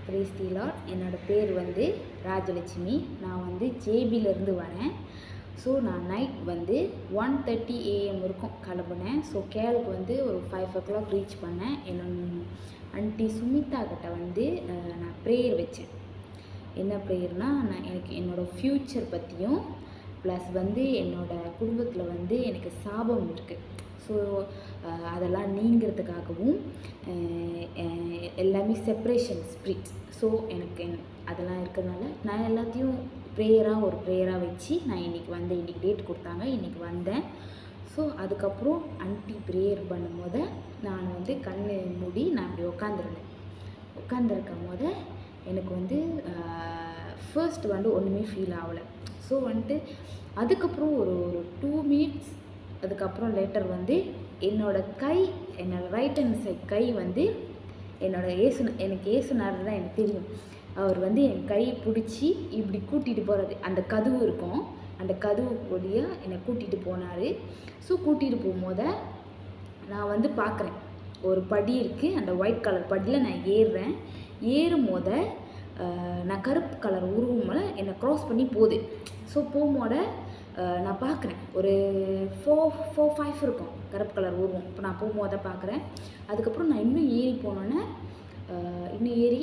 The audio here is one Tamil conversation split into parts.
Praise the Lord. என்னோடய பேர் வந்து ராஜலட்சுமி. நான் வந்து ஜேபியிலேருந்து வரேன். ஸோ நான் நைட் வந்து 1:30 AM இருக்கும் கிளம்புனேன். ஸோ கேலுக்கு வந்து ஒரு 5 o'clock ரீச் பண்ணேன். ஆண்டி சுமிதா கிட்ட வந்து நான் ப்ரேயர் வச்சேன். என்ன ப்ரேயர்னால், எனக்கு என்னோடய ஃப்யூச்சர் பற்றியும் ப்ளஸ் வந்து என்னோடய குடும்பத்தில் வந்து எனக்கு சாபம் இருக்குது. ஸோ அதெல்லாம் நீங்கிறதுக்காகவும் எல்லாமே செப்ரேஷன் ஸ்பிரிட். ஸோ எனக்கு அதெல்லாம் இருக்கிறதுனால நான் எல்லாத்தையும் ஒரு ப்ரேயராக வச்சு நான் இன்றைக்கி டேட் கொடுத்தாங்க, இன்றைக்கி வந்தேன். ஸோ அதுக்கப்புறம் ஆண்டி ப்ரேயர் பண்ணும்போது நான் வந்து கண் மூடி நான் அப்படி உட்காந்துருக்கும் போது எனக்கு வந்து ஃபர்ஸ்ட் வந்து ஒன்றுமே ஃபீல் ஆகலை. ஸோ வந்துட்டு அதுக்கப்புறம் ஒரு 2 minutes அதுக்கப்புறம் லேட்டர் வந்து என்னோடய ரைட் ஹேண்ட் சைட் கை வந்து எனக்கு ஏசுனார் தான் எனக்கு தெரியும். அவர் வந்து என் கை பிடிச்சி இப்படி கூட்டிகிட்டு போகிறாரு. அந்த கதவு இருக்கும், அந்த கதவு வழியாக என்னை கூட்டிகிட்டு போனார். ஸோ கூட்டிகிட்டு போகும்போது நான் வந்து பார்க்குறேன், ஒரு படி இருக்குது. அந்த ஒயிட் கலர் படியில் நான் ஏறும் போது நான் கருப்பு கலர் உருவம் மேலே என்னை க்ராஸ் பண்ணி போகுது. ஸோ போகும்போது நான் பார்க்குறேன், ஒரு 4-5 இருக்கும் கருப்பு கலர் உருவம். இப்போ நான் போகும்போது பார்க்குறேன். அதுக்கப்புறம் நான் இன்னும் ஏறி போனோன்னே ஏறி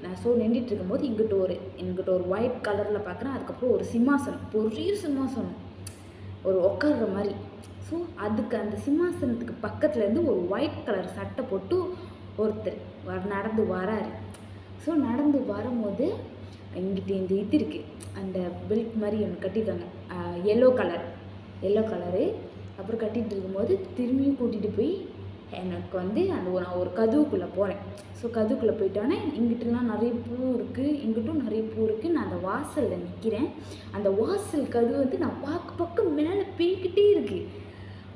நான் நின்றுட்டு இருக்கும்போது எங்கிட்ட ஒரு ஒயிட் கலரில் பார்க்குறேன். அதுக்கப்புறம் ஒரு சிம்மாசனம், பெரிய சிம்மாசனம், ஒரு உட்கார்ற மாதிரி. ஸோ அந்த சிம்மாசனத்துக்கு பக்கத்துலேருந்து ஒரு ஒயிட் கலர் சட்டை போட்டு ஒருத்தர் நடந்து வராரு. ஸோ நடந்து வரும்போது இங்கிட்ட இந்த இது இருக்குது, அந்த பெல்ட் மாதிரி ஒன்று கட்டியிருக்காங்க, எல்லோ கலரு. அப்புறம் கட்டிகிட்டு இருக்கும்போது திரும்பியும் கூட்டிகிட்டு போய் எனக்கு வந்து நான் ஒரு கதவுக்குள்ளே போகிறேன். ஸோ கதவுக்குள்ளே போயிட்டோன்னே இங்கிட்டலாம் நிறைய பூ இருக்குது, இங்கிட்டும் நிறைய பூ இருக்குது. நான் அந்த வாசலில் நிற்கிறேன். அந்த வாசல் கதவு வந்து நான் பக்கம் மேலே போய்கிட்டே இருக்குது.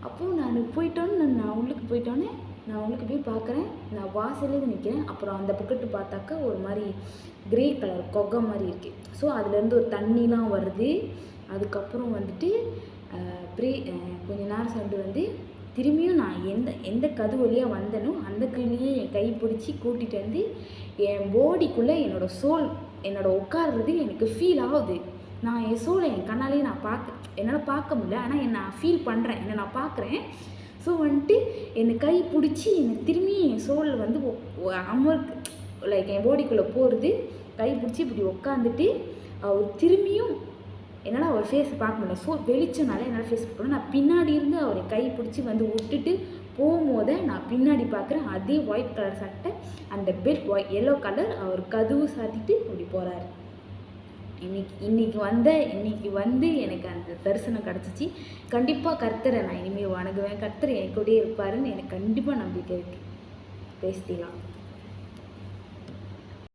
அப்போது நான் உள்ளுக்கு போயிட்டோன்னே நான் உள்ளுக்கு போய் பார்க்குறேன், நான் வாசலே நிற்கிறேன். அப்புறம் அந்த பக்கத்து பார்த்தாக்கா ஒரு மாதிரி கிரே கலர் கொகை மாதிரி இருக்குது. ஸோ அதுலேருந்து ஒரு தண்ணிலாம் வருது. அதுக்கப்புறம் வந்துட்டு கொஞ்ச நேரம் சென்று வந்து திரும்பியும் நான் எந்த கதவு வழியாக வந்தனோ அந்த கையிலேயே என் கை பிடிச்சி கூட்டிகிட்டு வந்து என் பாடிக்குள்ளே என்னோட உட்கார்றது எனக்கு ஃபீல் ஆகுது. நான் என் சோலை என் கண்ணாலேயே என்னால் பார்க்க முடியல, ஆனால் நான் ஃபீல் பண்ணுறேன், நான் பார்க்குறேன். ஸோ வந்துட்டு என்னை கை பிடிச்சி என்னை திரும்பி என் சோலில் வந்து என் பாடிக்குள்ளே போகிறது. கை பிடிச்சி இப்படி உட்காந்துட்டு அவர் திரும்பியும் என்னால் அவர் ஃபேஸை பார்க்க முடியல. ஸோ வெளிச்சனால என்னால் ஃபேஸ் பார்க்கணும். நான் பின்னாடி இருந்து அவரை கை பிடிச்சி வந்து விட்டுட்டு போகும்போது நான் பின்னாடி பார்க்குறேன், அதே ஒயிட் கலர் சட்டை, அந்த பெல்ட் எல்லோ கலர், அவர் கதவு சாத்திட்டு அப்படி போகிறாரு. இன்னைக்கு வந்து எனக்கு அந்த தரிசனம் கிடச்சிச்சு. கண்டிப்பாக கர்த்தரை நான் இனிமேல் வணங்குவேன். கர்த்தர் என் கூடயே இருப்பாருன்னு எனக்கு கண்டிப்பாக நம்பிக்கை இருக்குது. பேசிக்கலாம்.